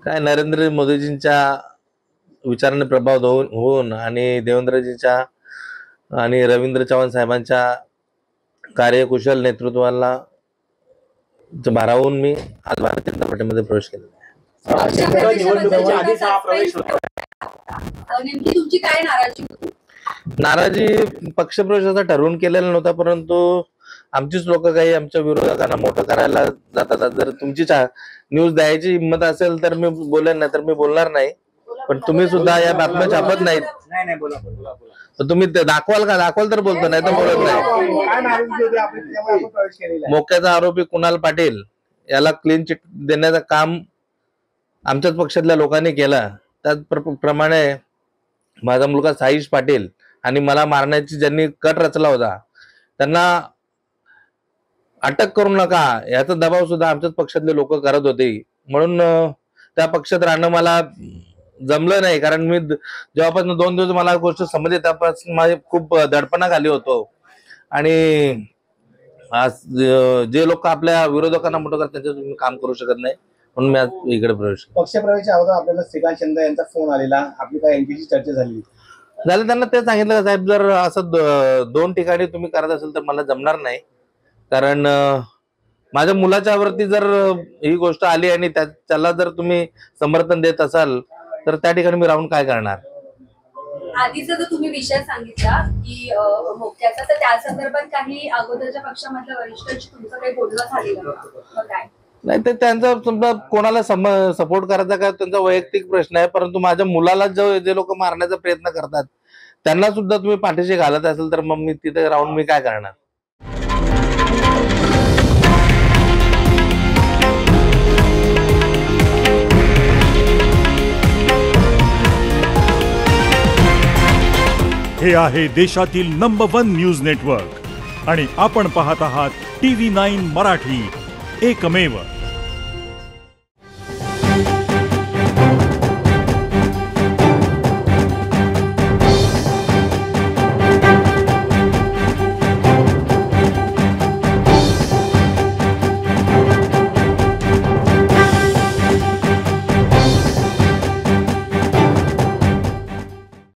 काय नरेंद्र मोदीजींच्या विचाराने प्रभावित होऊन आणि देवेंद्रजींच्या आणि रवींद्र चव्हाण साहेबांच्या कार्यकुशल नेतृत्वाला भारावून मी आज भारतीय जनता पार्टीमध्ये प्रवेश केला. नाराजी पक्षप्रवेशाचा ठरवून केलेला नव्हता, परंतु आमचीच लोक काही आमच्या विरोधकांना मोठं करायला जातात. जर तुमची न्यूज द्यायची हिंमत असेल तर मी बोलेन, नाही तर मी बोलणार नाही. पण तुम्ही सुद्धा या बातम्या छापत नाहीत. तुम्ही दाखवाल का? दाखवाल तर बोलतो, नाही तर बोलत नाही. मोक्याचा आरोपी कुणाल पाटील याला क्लीन चिट देण्याचं काम आमच्याच पक्षातल्या लोकांनी केलं. त्याचप्रमाणे माझा मुलगा साईश पाटील आणि मला मारण्याची ज्यांनी कट रचला होता त्यांना अटक करू नका याचा दबाव सुद्धा आमच्याच पक्षातले लोक करत होते. म्हणून त्या पक्षात राहणं मला जमलं नाही. कारण मी जेव्हापासून 2 दिवस मला गोष्ट समजली त्यापासून माझे खूप दडपणाखाली होतो. आणि आज जे लोक आपल्या विरोधकांना मोठं करतात त्यांच्यात तुम्ही काम करू शकत नाही. म्हणून मी आज इकडे प्रवेश केला. पक्षप्रवेशा अगोदर आपल्याला श्रीकांत शिंदे यांचा फोन आलेला, आपली काय यांच्याशी चर्चा झाली? त्यांना ते सांगितलं का साहेब, जर असं 2 ठिकाणी तुम्ही करत असेल तर मला जमणार नाही. कारण माझ्या मुलाच्या वरती जर ही गोष्ट आली आणि त्याला जर तुम्ही समर्थन देत असाल तर त्या ठिकाणी मी राहून काय करणार. आधीचा जो तुम्ही विषय सांगितला की मोक्याचा, तर त्या संदर्भात काही अगोदरच्या पक्षामधल्या वरिष्ठांशी तुमचं काही बोलणं झालेलं काय? नाही, ते त्यांचा समजा कोणाला सपोर्ट करायचा का त्यांचा वैयक्तिक प्रश्न आहे. परंतु माझ्या मुलाला जे लोक मारण्याचा प्रयत्न करतात त्यांना सुद्धा तुम्ही पाठीशी घालत असेल तर मग मी तिथे राहून मी काय करणार. हे आहे देशातील नंबर 1 न्यूज नेटवर्क आणि आपण पाहत आहात TV9 मराठी, एकमेव.